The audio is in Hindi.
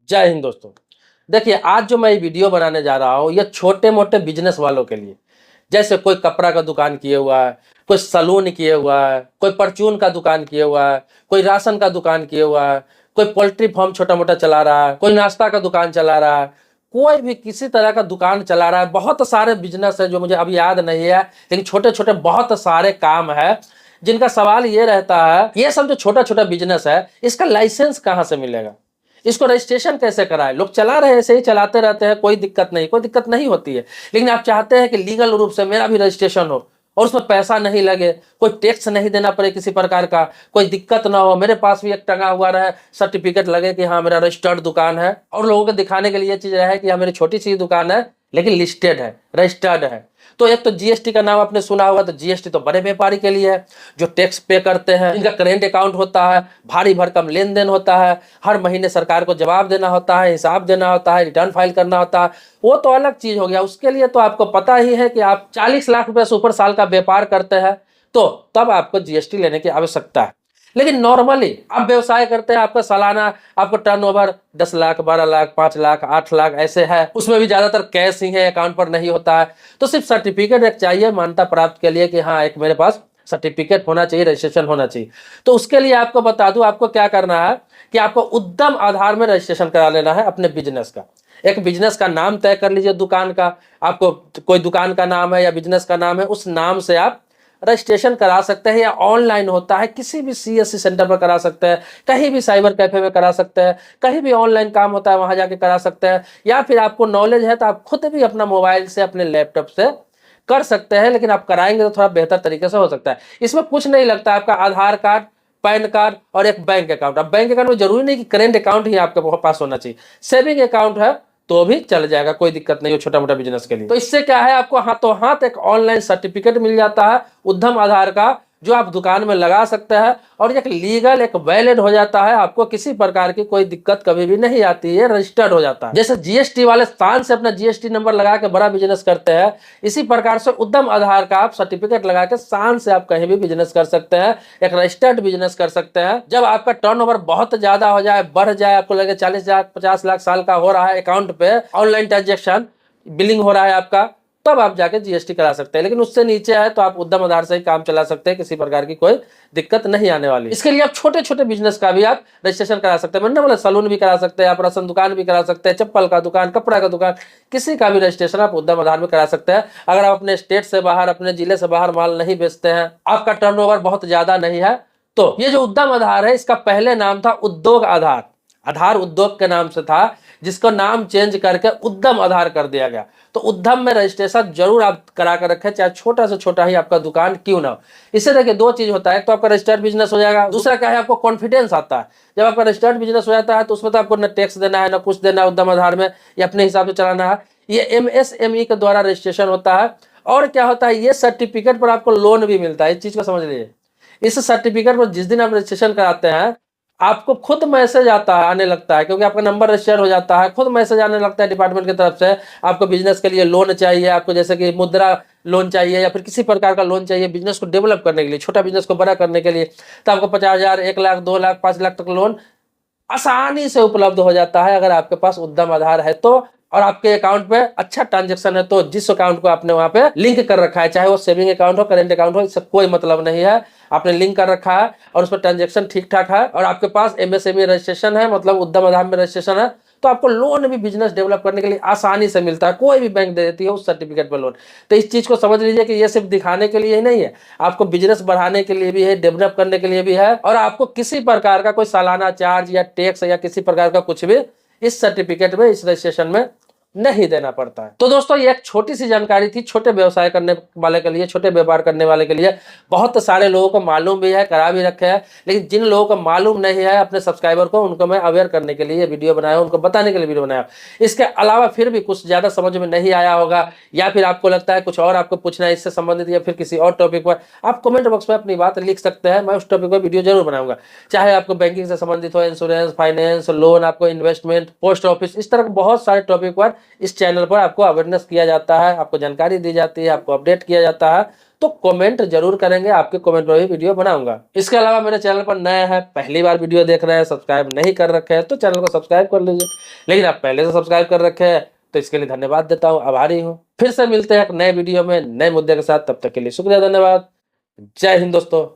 जय हिंद दोस्तों। देखिए, आज जो मैं ये वीडियो बनाने जा रहा हूँ, ये छोटे मोटे बिजनेस वालों के लिए। जैसे कोई कपड़ा का दुकान किए हुआ है, कोई सलून किए हुआ है, कोई परचून का दुकान किए हुआ है, कोई राशन का दुकान किए हुआ है, कोई पोल्ट्री फार्म छोटा मोटा चला रहा है, कोई नाश्ता का दुकान चला रहा है, कोई भी किसी तरह का दुकान चला रहा है। बहुत सारे बिजनेस है जो मुझे अभी याद नहीं है, लेकिन छोटे छोटे बहुत सारे काम है जिनका सवाल ये रहता है, ये सब जो छोटा छोटा बिजनेस है, इसका लाइसेंस कहाँ से मिलेगा, इसको रजिस्ट्रेशन कैसे कराएं। लोग चला रहे हैं, ऐसे ही चलाते रहते हैं, कोई दिक्कत नहीं होती है। लेकिन आप चाहते हैं कि लीगल रूप से मेरा भी रजिस्ट्रेशन हो और उसमें पैसा नहीं लगे, कोई टैक्स नहीं देना पड़े किसी प्रकार का, कोई दिक्कत ना हो, मेरे पास भी एक टंगा हुआ रहे सर्टिफिकेट लगे कि हाँ मेरा रजिस्टर्ड दुकान है, और लोगों को दिखाने के लिए चीज रहे कि हाँ मेरी छोटी सी दुकान है लेकिन लिस्टेड है, रजिस्टर्ड है। तो एक तो जीएसटी का नाम आपने सुना होगा, तो जीएसटी तो बड़े व्यापारी के लिए है जो टैक्स पे करते हैं, इनका करेंट अकाउंट होता है, भारी भरकम लेन देन होता है, हर महीने सरकार को जवाब देना होता है, हिसाब देना होता है, रिटर्न फाइल करना होता है। वो तो अलग चीज हो गया। उसके लिए तो आपको पता ही है कि आप 40 लाख रुपए से ऊपर साल का व्यापार करते हैं तो तब आपको जीएसटी लेने की आवश्यकता है। लेकिन नॉर्मली आप व्यवसाय करते हैं, आपका सालाना आपको टर्नओवर 10 लाख, 12 लाख, 5 लाख, 8 लाख ऐसे है, उसमें भी ज्यादातर कैश ही है, अकाउंट पर नहीं होता है। तो सिर्फ सर्टिफिकेट एक चाहिए मान्यता प्राप्त के लिए कि हाँ एक मेरे पास सर्टिफिकेट होना चाहिए, रजिस्ट्रेशन होना चाहिए। तो उसके लिए आपको बता दूं, आपको क्या करना है कि आपको उद्यम आधार में रजिस्ट्रेशन करा लेना है अपने बिजनेस का। एक बिजनेस का नाम तय कर लीजिए दुकान का, आपको कोई दुकान का नाम है या बिजनेस का नाम है, उस नाम से आप रजिस्ट्रेशन करा सकते हैं, या ऑनलाइन होता है किसी भी सीएससी सेंटर पर करा सकते हैं, कहीं भी साइबर कैफे में करा सकते हैं, कहीं भी ऑनलाइन काम होता है वहां जाके करा सकते हैं, या फिर आपको नॉलेज है तो आप खुद भी अपना मोबाइल से अपने लैपटॉप से कर सकते हैं। लेकिन आप कराएंगे तो थोड़ा बेहतर तरीके से हो सकता है। इसमें कुछ नहीं लगता, आपका आधार कार्ड, पैन कार्ड और एक बैंक अकाउंट। अब बैंक अकाउंट में जरूरी नहीं कि करेंट अकाउंट ही आपके पास होना चाहिए, सेविंग अकाउंट है तो भी चल जाएगा, कोई दिक्कत नहीं हो छोटा मोटा बिजनेस के लिए। तो इससे क्या है, आपको हाथों हाथ एक ऑनलाइन सर्टिफिकेट मिल जाता है उद्यम आधार का, जो आप दुकान में लगा सकते हैं और एक लीगल एक वैलिड हो जाता है। आपको किसी प्रकार की कोई दिक्कत कभी भी नहीं आती है, रजिस्टर्ड हो जाता है। जैसे जीएसटी वाले शान से अपना जीएसटी नंबर लगा के बड़ा बिजनेस करते हैं, इसी प्रकार से उद्यम आधार का आप सर्टिफिकेट लगा के शान से आप कहीं भी बिजनेस कर सकते हैं, एक रजिस्टर्ड बिजनेस कर सकते हैं। जब आपका टर्नओवर बहुत ज्यादा हो जाए, बढ़ जाए, आपको लगे 40 लाख 50 लाख साल का हो रहा है अकाउंट पे, ऑनलाइन ट्रांजेक्शन बिलिंग हो रहा है आपका, तब आप जाके जीएसटी करा सकते हैं। लेकिन उससे नीचे है तो आप उद्यम आधार से ही काम चला सकते हैं, किसी प्रकार की कोई दिक्कत नहीं आने वाली। इसके लिए आप छोटे छोटे बिजनेस का भी आप रजिस्ट्रेशन करा सकते हैं। मैंने बोला सलून भी करा सकते हैं, आप राशन दुकान भी करा सकते हैं, चप्पल का दुकान, कपड़ा का दुकान, किसी का भी रजिस्ट्रेशन आप उद्यम आधार में करा सकते हैं। अगर आप अपने स्टेट से बाहर, अपने जिले से बाहर माल नहीं बेचते हैं, आपका टर्नओवर बहुत ज्यादा नहीं है, तो ये जो उद्यम आधार है, इसका पहले नाम था उद्योग आधार। आधार उद्योग के नाम से था, जिसको नाम चेंज करके उद्यम आधार कर दिया गया। तो उद्यम में रजिस्ट्रेशन जरूर आप करा कर रखें, चाहे छोटा से छोटा ही आपका दुकान क्यों ना हो। इससे देखिए दो चीज होता है, एक तो आपका रजिस्टर्ड बिजनेस हो जाएगा, दूसरा क्या है, आपको कॉन्फिडेंस आता है। जब आपका रजिस्टर्ड बिजनेस हो जाता है तो उसमें तो आपको न टैक्स देना है, न कुछ देना है उद्यम आधार में, ये अपने हिसाब से चलाना है। ये एमएसएमई के द्वारा रजिस्ट्रेशन होता है। और क्या होता है, ये सर्टिफिकेट पर आपको लोन भी मिलता है, इस चीज को समझ लीजिए। इस सर्टिफिकेट पर जिस दिन आप रजिस्ट्रेशन कराते हैं, आपको खुद मैसेज आता है, आने लगता है, क्योंकि आपका नंबर रजिस्टर हो जाता है, खुद मैसेज आने लगता है डिपार्टमेंट की तरफ से, आपको बिजनेस के लिए लोन चाहिए, आपको जैसे कि मुद्रा लोन चाहिए या फिर किसी प्रकार का लोन चाहिए बिजनेस को डेवलप करने के लिए, छोटा बिजनेस को बड़ा करने के लिए, तो आपको 50,000, 1 लाख, 2 लाख, 5 लाख तक लोन आसानी से उपलब्ध हो जाता है अगर आपके पास उद्यम आधार है तो, और आपके अकाउंट पे अच्छा ट्रांजैक्शन है तो। जिस अकाउंट को आपने वहां पे लिंक कर रखा है, चाहे वो सेविंग अकाउंट हो, करेंट अकाउंट हो, इससे कोई मतलब नहीं है, आपने लिंक कर रखा है और उस पर ट्रांजैक्शन ठीक ठाक है, और आपके पास एमएसएमई रजिस्ट्रेशन है, मतलब उद्यम आधार में रजिस्ट्रेशन है, तो आपको लोन भी बिजनेस डेवलप करने के लिए आसानी से मिलता है। कोई भी बैंक दे देती है उस सर्टिफिकेट पर लोन। तो इस चीज को समझ लीजिए कि ये सिर्फ दिखाने के लिए ही नहीं है, आपको बिजनेस बढ़ाने के लिए भी है, डेवलप करने के लिए भी है, और आपको किसी प्रकार का कोई सालाना चार्ज या टैक्स या किसी प्रकार का कुछ भी इस सर्टिफिकेट में, इस रजिस्ट्रेशन में नहीं देना पड़ता है। तो दोस्तों ये एक छोटी सी जानकारी थी छोटे व्यवसाय करने वाले के लिए, छोटे व्यापार करने वाले के लिए। बहुत सारे लोगों को मालूम भी है, करा भी रखे हैं, लेकिन जिन लोगों को मालूम नहीं है अपने सब्सक्राइबर को, उनको मैं अवेयर करने के लिए वीडियो बनाया, उनको बताने के लिए वीडियो बनाया। इसके अलावा फिर भी कुछ ज्यादा समझ में नहीं आया होगा, या फिर आपको लगता है कुछ और आपको पूछना है इससे संबंधित, या फिर किसी और टॉपिक पर, आप कमेंट बॉक्स में अपनी बात लिख सकते हैं, मैं उस टॉपिक पर वीडियो जरूर बनाऊंगा। चाहे आपको बैंकिंग से संबंधित हो, इंश्योरेंस, फाइनेंस, लोन, आपको इन्वेस्टमेंट, पोस्ट ऑफिस, इस तरह के बहुत सारे टॉपिक पर इस चैनल पर आपको अवेयरनेस किया जाता है, आपको जानकारी दी जाती है, आपको अपडेट किया जाता है। तो कमेंट जरूर करेंगे, आपके कमेंट पर भी वीडियो बनाऊंगा। इसके अलावा मेरे चैनल पर नए हैं, पहली बार वीडियो देख रहे हैं, सब्सक्राइब नहीं कर रखे हैं तो चैनल को सब्सक्राइब कर लीजिए। लेकिन आप पहले से सब्सक्राइब कर रखे हैं तो इसके लिए धन्यवाद देता हूँ, आभारी हूँ। फिर से मिलते हैं एक नए वीडियो में नए मुद्दे के साथ, तब तक के लिए शुक्रिया, धन्यवाद। जय हिंद दोस्तों।